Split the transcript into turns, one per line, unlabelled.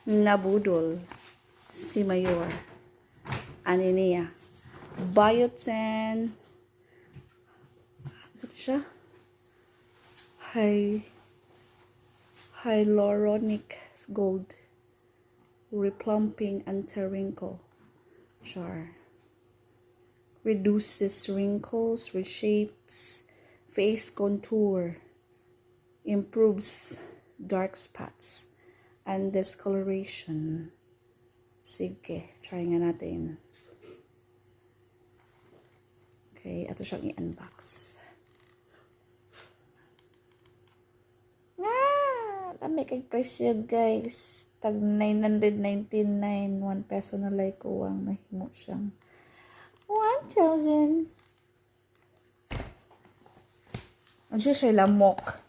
Nabudol si Mayor. Ano niya? Biotin. Ano siya? Hyaluronic gold. Replumping anti-wrinkle. Char. Reduces wrinkles, reshapes face contour, improves dark spots, and discoloration. Sige, try nga natin. Okay, ato siyang i-unbox. Dami kay presyo guys. Tag 999, 1 peso na like uwang nahimo siyang 1,000. Ano siya lamok?